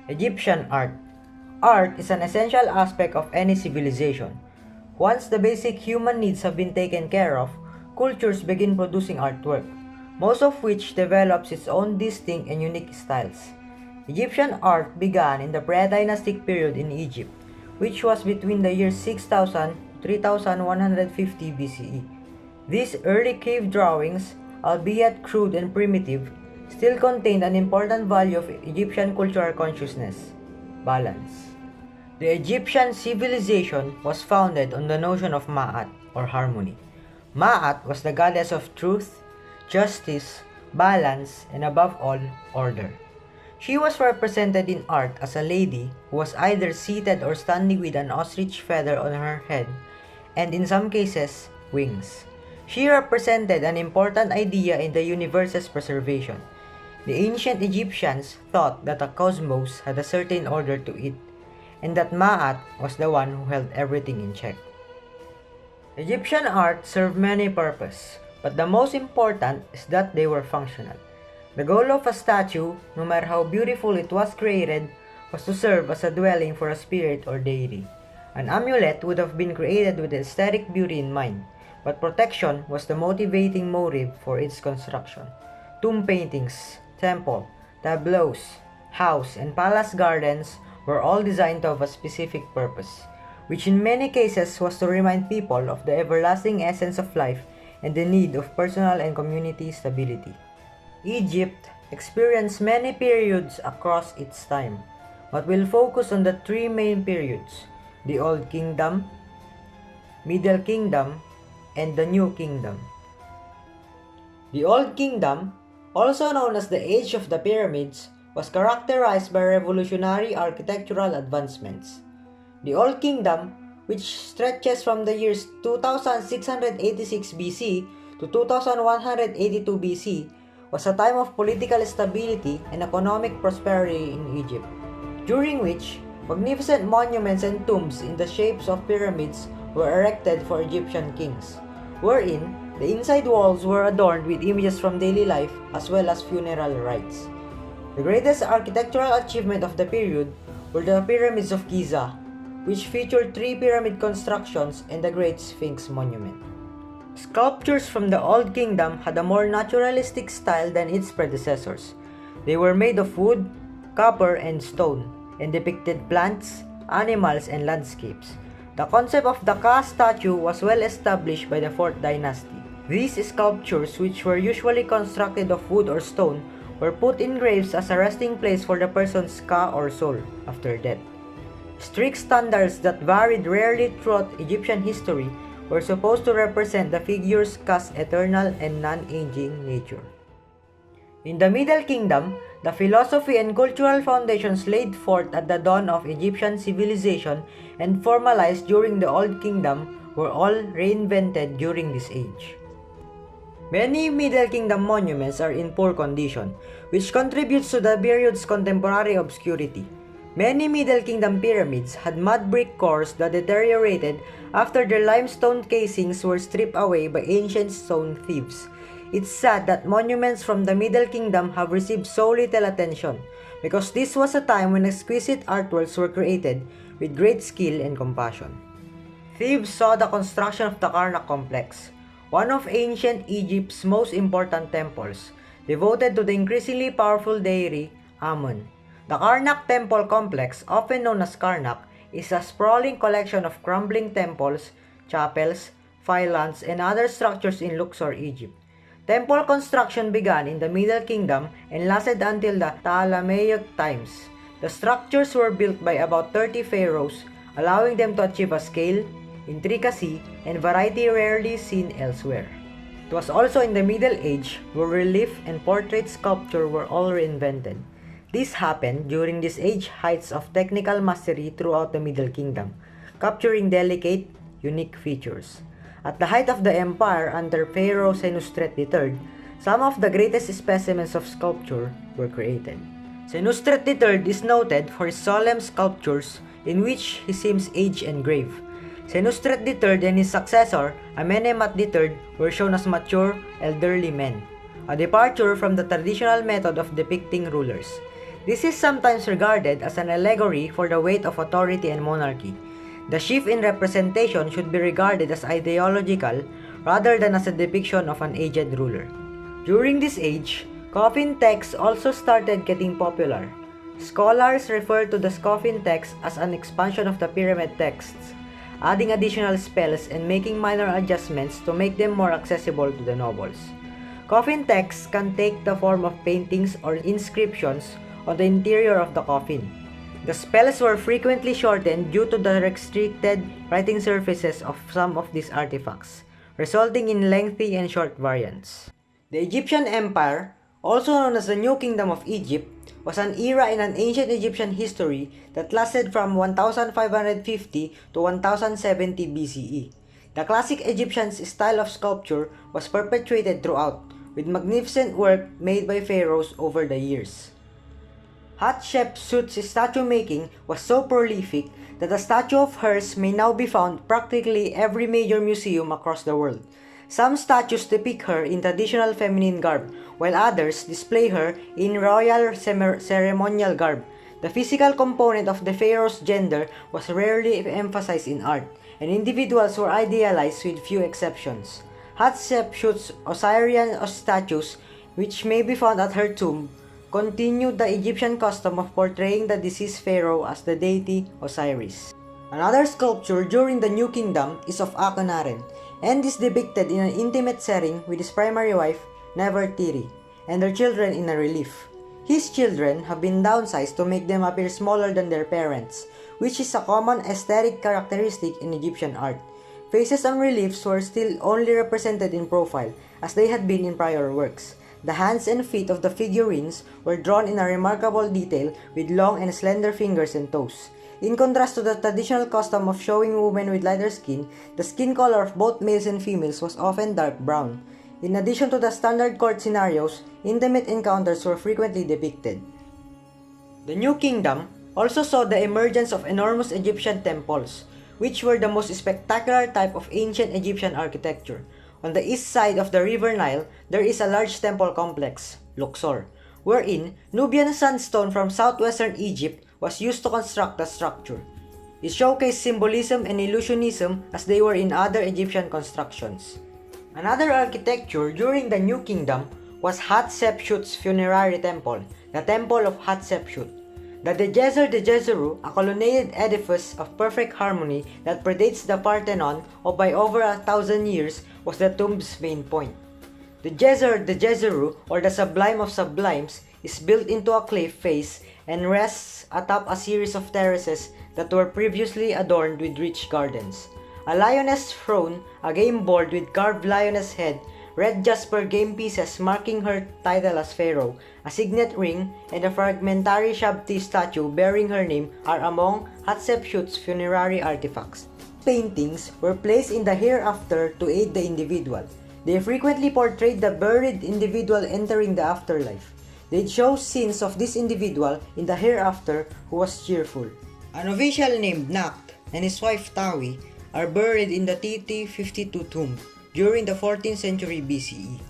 Egyptian art. Art is an essential aspect of any civilization. Once the basic human needs have been taken care of, cultures begin producing artwork, most of which develops its own distinct and unique styles. Egyptian art began in the pre-dynastic period in Egypt, which was between the years 6000 to 3150 BCE. These early cave drawings, albeit crude and primitive, still contained an important value of Egyptian cultural consciousness: balance. The Egyptian civilization was founded on the notion of Ma'at, or harmony. Ma'at was the goddess of truth, justice, balance, and above all, order. She was represented in art as a lady who was either seated or standing with an ostrich feather on her head, and in some cases, wings. She represented an important idea in the universe's preservation. The ancient Egyptians thought that the cosmos had a certain order to it, and that Ma'at was the one who held everything in check. Egyptian art served many purposes, but the most important is that they were functional. The goal of a statue, no matter how beautiful it was created, was to serve as a dwelling for a spirit or deity. An amulet would have been created with aesthetic beauty in mind, but protection was the motivating motive for its construction. Tomb paintings, temple, tableaus, house, and palace gardens were all designed to have a specific purpose, which in many cases was to remind people of the everlasting essence of life and the need of personal and community stability. Egypt experienced many periods across its time, but will focus on the three main periods: the Old Kingdom, Middle Kingdom, and the New Kingdom. The Old Kingdom, also known as the Age of the Pyramids, was characterized by revolutionary architectural advancements. The Old Kingdom, which stretches from the years 2686 BC to 2182 BC, was a time of political stability and economic prosperity in Egypt, during which magnificent monuments and tombs in the shapes of pyramids were erected for Egyptian kings, wherein the inside walls were adorned with images from daily life as well as funeral rites. The greatest architectural achievement of the period were the pyramids of Giza, which featured three pyramid constructions and the Great Sphinx monument. Sculptures from the Old Kingdom had a more naturalistic style than its predecessors. They were made of wood, copper, and stone, and depicted plants, animals, and landscapes. The concept of the Ka statue was well established by the 4th dynasty. These sculptures, which were usually constructed of wood or stone, were put in graves as a resting place for the person's Ka or soul after death. Strict standards that varied rarely throughout Egyptian history were supposed to represent the figure's Ka's eternal and non-aging nature. In the Middle Kingdom, the philosophy and cultural foundations laid forth at the dawn of Egyptian civilization and formalized during the Old Kingdom were all reinvented during this age. Many Middle Kingdom monuments are in poor condition, which contributes to the period's contemporary obscurity. Many Middle Kingdom pyramids had mud brick cores that deteriorated after their limestone casings were stripped away by ancient stone thieves. It's sad that monuments from the Middle Kingdom have received so little attention, because this was a time when exquisite artworks were created with great skill and compassion. Thebes saw the construction of the Karnak complex, one of ancient Egypt's most important temples, devoted to the increasingly powerful deity Amun. The Karnak temple complex, often known as Karnak, is a sprawling collection of crumbling temples, chapels, pylons, and other structures in Luxor, Egypt. Temple construction began in the Middle Kingdom and lasted until the Ptolemaic times. The structures were built by about 30 pharaohs, allowing them to achieve a scale, intricacy, and variety rarely seen elsewhere. It was also in the Middle Age where relief and portrait sculpture were all reinvented. This happened during this age heights of technical mastery throughout the Middle Kingdom, capturing delicate, unique features. At the height of the empire under Pharaoh Senusret III, some of the greatest specimens of sculpture were created. Senusret III is noted for his solemn sculptures in which he seems aged and grave. Senusret III and his successor, Amenemhat III, were shown as mature, elderly men, a departure from the traditional method of depicting rulers. This is sometimes regarded as an allegory for the weight of authority and monarchy. The shift in representation should be regarded as ideological rather than as a depiction of an aged ruler. During this age, coffin texts also started getting popular. Scholars refer to the coffin text as an expansion of the pyramid texts, adding additional spells and making minor adjustments to make them more accessible to the nobles. Coffin texts can take the form of paintings or inscriptions on the interior of the coffin. The spells were frequently shortened due to the restricted writing surfaces of some of these artifacts, resulting in lengthy and short variants. The Egyptian Empire, also known as the New Kingdom of Egypt, was an era in an ancient Egyptian history that lasted from 1550 to 1070 BCE. The classic Egyptian style of sculpture was perpetuated throughout, with magnificent work made by pharaohs over the years. Hatshepsut's statue making was so prolific that a statue of hers may now be found practically every major museum across the world. Some statues depict her in traditional feminine garb, while others display her in royal ceremonial garb. The physical component of the pharaoh's gender was rarely emphasized in art, and individuals were idealized with few exceptions. Hatshepsut's Osirian statues, which may be found at her tomb, continued the Egyptian custom of portraying the deceased pharaoh as the deity Osiris. Another sculpture during the New Kingdom is of Akhenaten, and is depicted in an intimate setting with his primary wife, Nefertiti, and their children in a relief. His children have been downsized to make them appear smaller than their parents, which is a common aesthetic characteristic in Egyptian art. Faces on reliefs were still only represented in profile, as they had been in prior works. The hands and feet of the figurines were drawn in a remarkable detail with long and slender fingers and toes. In contrast to the traditional custom of showing women with lighter skin, the skin color of both males and females was often dark brown. In addition to the standard court scenarios, intimate encounters were frequently depicted. The New Kingdom also saw the emergence of enormous Egyptian temples, which were the most spectacular type of ancient Egyptian architecture. On the east side of the River Nile, there is a large temple complex, Luxor, wherein Nubian sandstone from southwestern Egypt was used to construct the structure. It showcased symbolism and illusionism as they were in other Egyptian constructions. Another architecture during the New Kingdom was Hatshepsut's funerary temple, the Temple of Hatshepsut. The Djeser Djeseru, a colonnaded edifice of perfect harmony that predates the Parthenon by over 1,000 years, was the tomb's main point. The Djeser Djeseru, or the Sublime of Sublimes, is built into a cliff face and rests atop a series of terraces that were previously adorned with rich gardens. A lioness throne, a game board with carved lioness head, red jasper game pieces marking her title as pharaoh, a signet ring, and a fragmentary Shabti statue bearing her name are among Hatshepsut's funerary artifacts. Paintings were placed in the hereafter to aid the individual. They frequently portrayed the buried individual entering the afterlife. They show scenes of this individual in the hereafter who was cheerful. An official named Nakht and his wife Tawi are buried in the TT52 tomb during the 14th century BCE.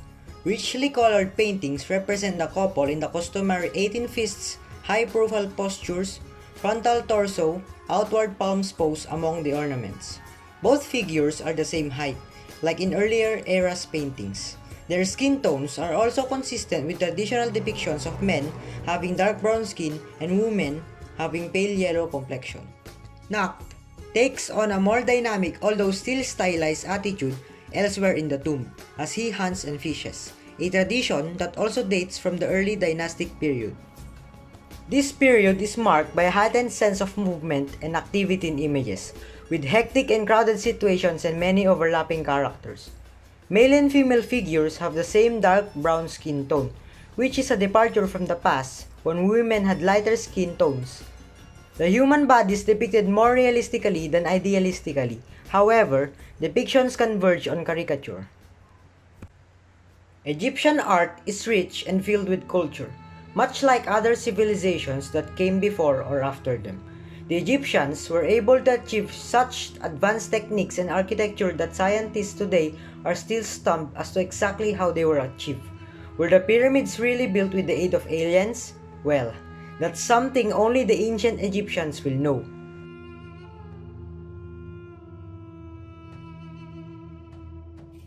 Richly colored paintings represent the couple in the customary 18 fists, high-profile postures, frontal torso, outward palms pose among the ornaments. Both figures are the same height, like in earlier eras paintings. Their skin tones are also consistent with traditional depictions of men having dark brown skin and women having pale yellow complexion. Nakht takes on a more dynamic although still stylized attitude elsewhere in the tomb, as he hunts and fishes, a tradition that also dates from the early dynastic period. This period is marked by a heightened sense of movement and activity in images, with hectic and crowded situations and many overlapping characters. Male and female figures have the same dark brown skin tone, which is a departure from the past when women had lighter skin tones. The human body is depicted more realistically than idealistically. However, depictions converge on caricature. Egyptian art is rich and filled with culture, much like other civilizations that came before or after them. The Egyptians were able to achieve such advanced techniques and architecture that scientists today are still stumped as to exactly how they were achieved. Were the pyramids really built with the aid of aliens? Well, That's something only the ancient Egyptians will know.